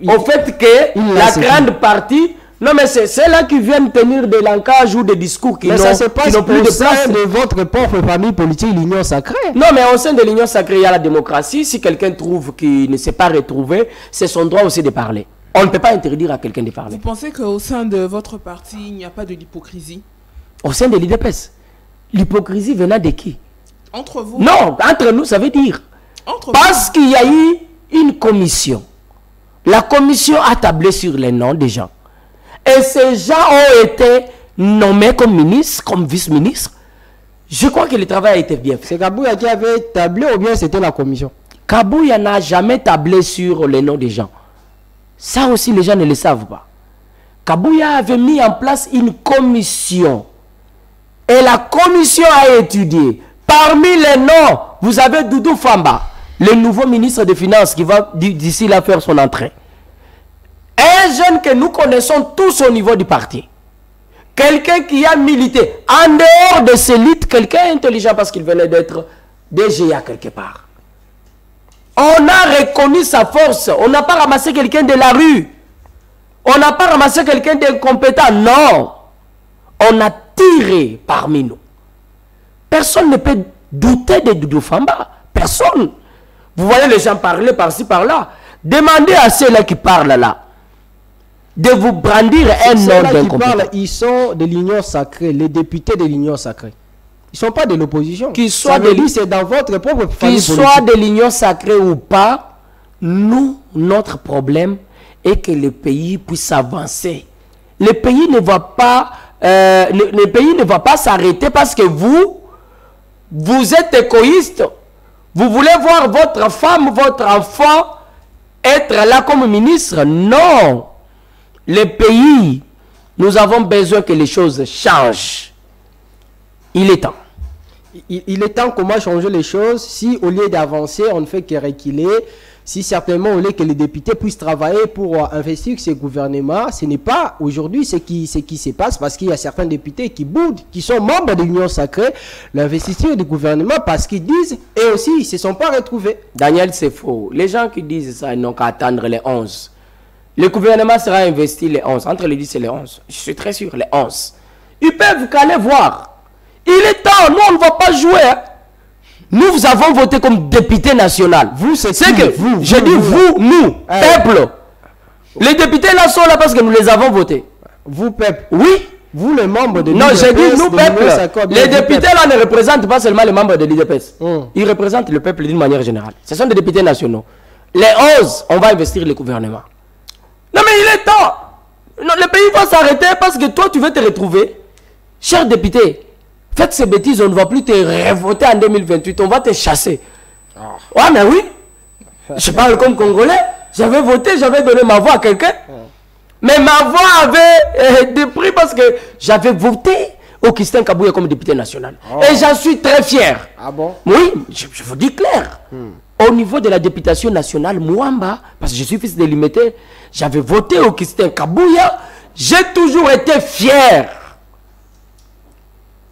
au fait que la grande partie... Non mais c'est là qui viennent tenir des langages ou des discours qui n'ont plus de place. De votre propre famille politique, l'Union sacrée. Non mais au sein de l'Union sacrée, il y a la démocratie. Si quelqu'un trouve qu'il ne s'est pas retrouvé, c'est son droit aussi de parler. On ne peut pas interdire à quelqu'un de parler. Vous pensez qu'au sein de votre parti, il n'y a pas de l'hypocrisie? Au sein de l'IDPS? L'hypocrisie venant de qui? Entre vous? Non, entre nous, ça veut dire. Parce qu'il y a eu une commission. La commission a tablé sur les noms des gens. Et ces gens ont été nommés comme ministres, comme vice-ministres. Je crois que le travail a été bien fait. C'est Kabouya qui avait tablé ou bien c'était la commission? Kabouya n'a jamais tablé sur les noms des gens. Ça aussi, les gens ne le savent pas. Kabouya avait mis en place une commission. Et la commission a étudié. Parmi les noms, vous avez Doudou Famba, le nouveau ministre des Finances qui va d'ici là faire son entrée. Un jeune que nous connaissons tous au niveau du parti. Quelqu'un qui a milité en dehors de ces luttes, quelqu'un intelligent parce qu'il venait d'être DGA quelque part. On a reconnu sa force. On n'a pas ramassé quelqu'un de la rue. On n'a pas ramassé quelqu'un d'incompétent. Non. On a tiré parmi nous. Personne ne peut douter de Doudou Famba. Personne. Vous voyez les gens parler par-ci, par-là. Demandez à ceux-là qui parlent là de vous brandir un nom d'incompétent. Ils sont de l'union sacrée, les députés de l'union sacrée. Ils ne sont pas de l'opposition. Qu'ils soient c'est dans votre propre famille qu'ils soient de l'union sacrée ou pas, nous, notre problème est que le pays puisse avancer. Le pays ne va pas, le pays ne va pas s'arrêter parce que vous êtes égoïste. Vous voulez voir votre femme, votre enfant être là comme ministre. Non. Le pays, nous avons besoin que les choses changent. Il est temps. Il est temps. Comment changer les choses si au lieu d'avancer, on ne fait que reculer? Si certainement on voulait que les députés puissent travailler pour investir ce gouvernement, ce n'est pas aujourd'hui ce qui se passe, parce qu'il y a certains députés qui boudent, qui sont membres de l'Union sacrée, l'investiture du gouvernement, parce qu'ils disent, et aussi ils ne se sont pas retrouvés. Daniel, c'est faux. Les gens qui disent ça, ils n'ont qu'à attendre les 11. Le gouvernement sera investi les 11, entre les 10 et les 11. Je suis très sûr, les 11. Ils peuvent qu'aller voir. Il est temps, nous on ne va pas jouer. Hein. Nous avons voté comme député national. Vous, c'est que vous, je dis vous, nous, peuple. Les députés là sont là parce que nous les avons votés. Vous, peuple. Oui. Vous, les membres de l'IDPS. Non, j'ai dit nous, peuple. Les députés là ne représentent pas seulement les membres de l'IDPS. Ils représentent le peuple d'une manière générale. Ce sont des députés nationaux. Les 11, on va investir le gouvernement. Non, mais il est temps. Non, le pays va s'arrêter parce que toi, tu veux te retrouver. Cher député, faites ces bêtises, on ne va plus te revoter en 2028, on va te chasser. Ouais, mais oui. Je parle comme Congolais. J'avais voté, j'avais donné ma voix à quelqu'un. Mais ma voix avait des prix parce que j'avais voté Augustin Kabouya comme député national. Et j'en suis très fier. Ah bon? Oui, je vous dis clair. Au niveau de la députation nationale, Mwamba, parce que je suis fils de Limité, j'avais voté Augustin Kabouya. J'ai toujours été fier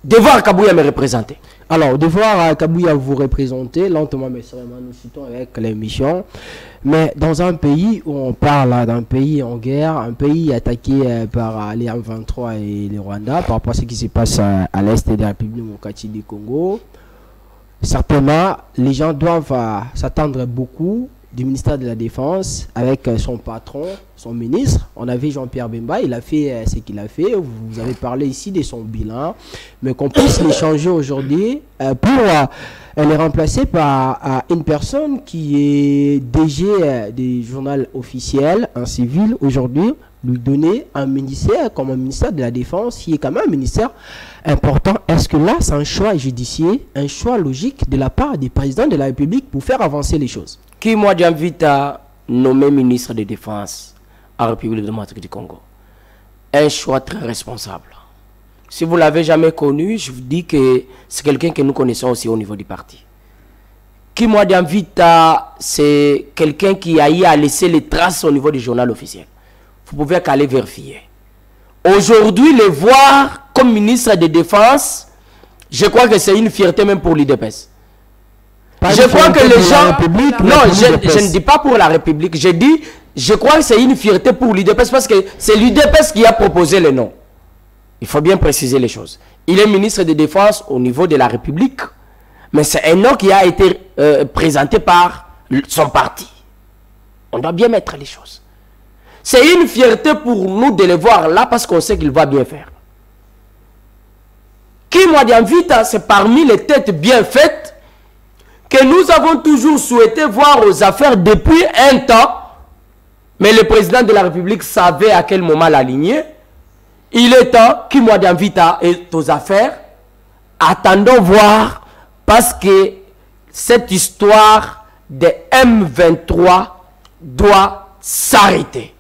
de voir Kabouya me représenter. Alors, de voir Kabouya vous représenter, lentement mais sûrement, nous citons avec l'émission. Mais dans un pays où on parle d'un pays en guerre, un pays attaqué par les M23 et les Rwandais, par rapport à ce qui se passe à l'est de la République démocratique du Congo, certainement, les gens doivent s'attendre beaucoup du ministère de la Défense avec son patron, son ministre. On avait Jean-Pierre Bemba, il a fait ce qu'il a fait. Vous avez parlé ici de son bilan, mais qu'on puisse les changer aujourd'hui pour les remplacer par une personne qui est DG des journaux officiels, un civil aujourd'hui, lui donner un ministère comme un ministère de la Défense qui est quand même un ministère important. Est-ce que là, c'est un choix judiciaire, un choix logique de la part du président de la République pour faire avancer les choses? Qui moi j'invite à nommer ministre de Défense en République démocratique du Congo? Un choix très responsable. Si vous ne l'avez jamais connu, je vous dis que c'est quelqu'un que nous connaissons aussi au niveau du parti. Qui moi j'invite à, c'est quelqu'un qui a eu à laisser les traces au niveau du journal officiel. Vous pouvez aller vérifier. Aujourd'hui, le voir comme ministre de Défense, je crois que c'est une fierté même pour l'IDPS. Je crois que les gens... Non, je ne dis pas pour la République. Je dis, je crois que c'est une fierté pour l'IDPS parce que c'est l'IDPS qui a proposé le nom. Il faut bien préciser les choses. Il est ministre de Défense au niveau de la République, mais c'est un nom qui a été présenté par son parti. On doit bien mettre les choses. C'est une fierté pour nous de le voir là parce qu'on sait qu'il va bien faire. Qui moi j'invite, c'est parmi les têtes bien faites que nous avons toujours souhaité voir aux affaires depuis un temps, mais le président de la République savait à quel moment l'aligner. Il est temps qui moi j'invite aux affaires. Attendons voir parce que cette histoire de M23 doit s'arrêter.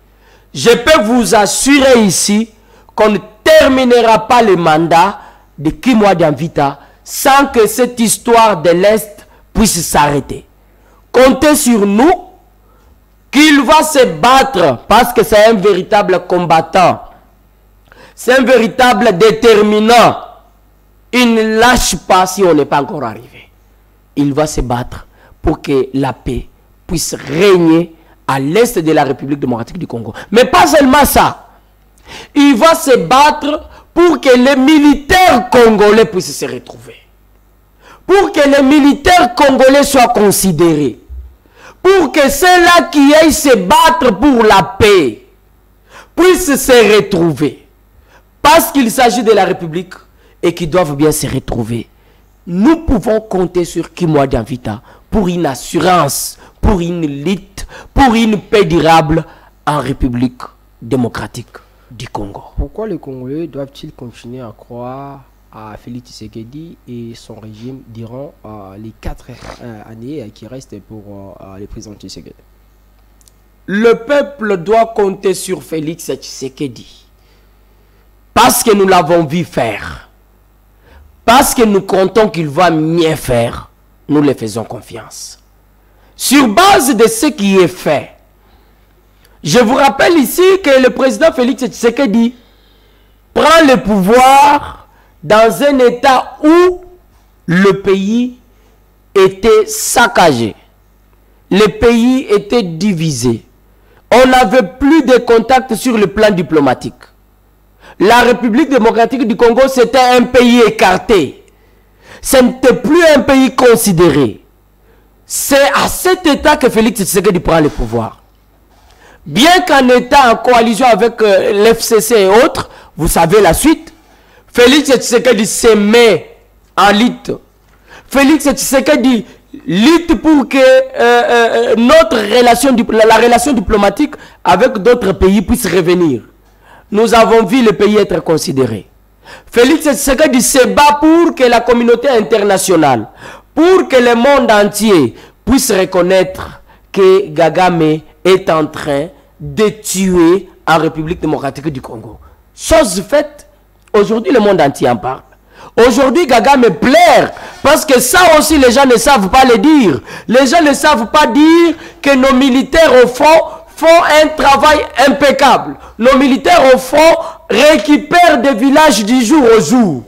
Je peux vous assurer ici qu'on ne terminera pas le mandat de Kimwa Dianvita sans que cette histoire de l'Est puisse s'arrêter. Comptez sur nous qu'il va se battre parce que c'est un véritable combattant. C'est un véritable déterminant. Il ne lâche pas si on n'est pas encore arrivé. Il va se battre pour que la paix puisse régner à l'est de la République démocratique du Congo. Mais pas seulement ça. Il va se battre pour que les militaires congolais puissent se retrouver. Pour que les militaires congolais soient considérés. Pour que ceux-là qui aillent se battre pour la paix puissent se retrouver. Parce qu'il s'agit de la République et qu'ils doivent bien se retrouver. Nous pouvons compter sur Kimwa Dianvita pour une assurance, pour une lutte, pour une paix durable en République démocratique du Congo. Pourquoi les Congolais doivent-ils continuer à croire à Félix Tshisekedi et son régime durant les 4 années qui restent pour le président Tshisekedi? Le peuple doit compter sur Félix Tshisekedi parce que nous l'avons vu faire. Parce que nous comptons qu'il va mieux faire, nous le faisons confiance. Sur base de ce qui est fait, je vous rappelle ici que le président Félix Tshisekedi prend le pouvoir dans un état où le pays était saccagé. Le pays était divisé. On n'avait plus de contacts sur le plan diplomatique. La République démocratique du Congo, c'était un pays écarté. Ce n'était plus un pays considéré. C'est à cet état que Félix Tshisekedi prend le pouvoir. Bien qu'en état en coalition avec l'FCC et autres, vous savez la suite, Félix Tshisekedi se met en lutte. Félix Tshisekedi lutte pour que la relation diplomatique avec d'autres pays puisse revenir. Nous avons vu le pays être considéré. Félix Tshisekedi se bat pour que la communauté internationale, pour que le monde entier puisse reconnaître que Kagame est en train de tuer en République démocratique du Congo. Chose faite, aujourd'hui le monde entier en parle. Aujourd'hui Kagame pleure parce que ça aussi les gens ne savent pas le dire. Les gens ne savent pas dire que nos militaires au fond font un travail impeccable. Nos militaires au fond récupèrent des villages du jour au jour.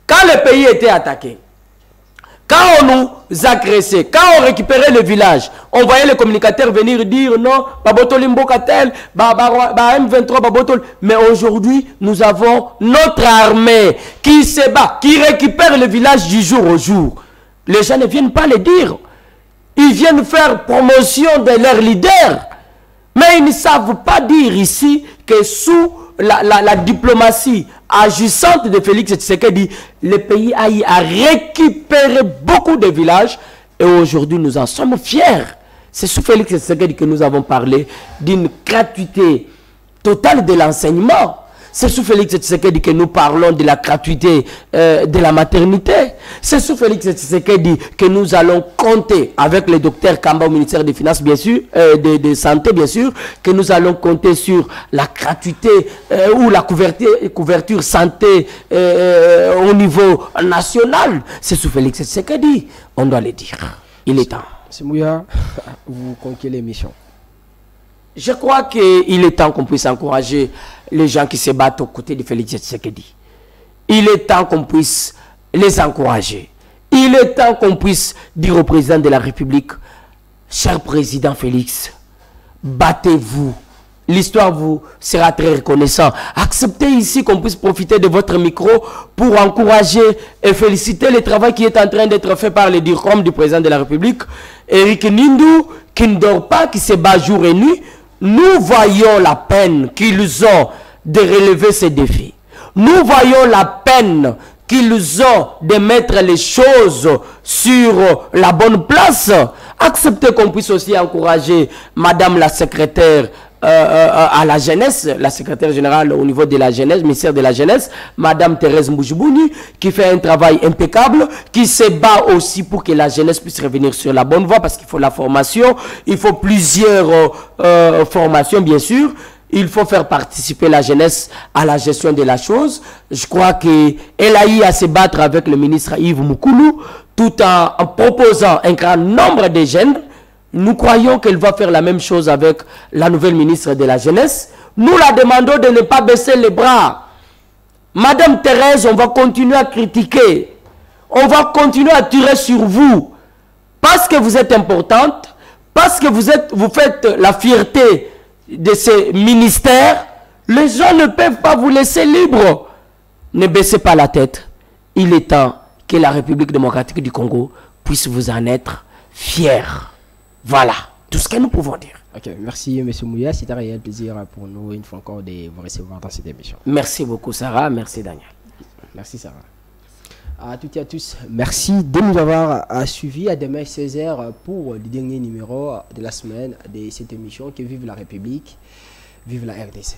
Quand le pays était attaqué, quand on nous agressait, quand on récupérait le village, on voyait les communicateurs venir dire non, Babotoli Mbokatel, M23 Babotol. Mais aujourd'hui, nous avons notre armée qui se bat, qui récupère le village du jour au jour. Les gens ne viennent pas le dire. Ils viennent faire promotion de leur leader. Mais ils ne savent pas dire ici que sous la diplomatie agissante de Félix Tshisekedi, le pays a récupéré beaucoup de villages et aujourd'hui nous en sommes fiers. C'est sous Félix Tshisekedi que nous avons parlé d'une gratuité totale de l'enseignement. C'est sous Félix Tshisekedi que nous parlons de la gratuité de la maternité. C'est sous Félix Tshisekedi que nous allons compter avec le docteur Kamba au ministère des Finances, bien sûr, de Santé, bien sûr, que nous allons compter sur la gratuité ou la couverture santé au niveau national. C'est sous Félix Tshisekedi, on doit le dire. Il est temps. Semouya, vous conquérez l'émission. Je crois qu'il est temps qu'on puisse encourager les gens qui se battent aux côtés de Félix Tshisekedi. Il est temps qu'on puisse les encourager. Il est temps qu'on puisse dire au président de la République, cher président Félix, battez-vous. L'histoire vous sera très reconnaissant. Acceptez ici qu'on puisse profiter de votre micro pour encourager et féliciter le travail qui est en train d'être fait par le DIRCOM du président de la République, Eric Nindou, qui ne dort pas, qui se bat jour et nuit. Nous voyons la peine qu'ils ont de relever ces défis. Nous voyons la peine qu'ils ont de mettre les choses sur la bonne place. Acceptez qu'on puisse aussi encourager Madame la secrétaire à la jeunesse, la secrétaire générale au niveau de la jeunesse, ministère de la jeunesse, Madame Thérèse Moujibouni, qui fait un travail impeccable, qui se bat aussi pour que la jeunesse puisse revenir sur la bonne voie, parce qu'il faut la formation, il faut plusieurs formations bien sûr, il faut faire participer la jeunesse à la gestion de la chose. Je crois qu'elle a eu à se battre avec le ministre Yves Moukoulou, tout en proposant un grand nombre de jeunes. Nous croyons qu'elle va faire la même chose avec la nouvelle ministre de la Jeunesse. Nous la demandons de ne pas baisser les bras. Madame Thérèse, on va continuer à critiquer. On va continuer à tirer sur vous. Parce que vous êtes importante, parce que vous faites la fierté de ces ministères, les gens ne peuvent pas vous laisser libre. Ne baissez pas la tête. Il est temps que la République démocratique du Congo puisse vous en être fière. Voilà tout ce que nous pouvons dire. Ok, merci M. Mouya, c'est un réel plaisir pour nous une fois encore de vous recevoir dans cette émission. Merci beaucoup Sarah, merci Daniel. Merci Sarah. À toutes et à tous, merci de nous avoir suivis. À demain 16h pour le dernier numéro de la semaine de cette émission qui Vive la République, vive la RDC.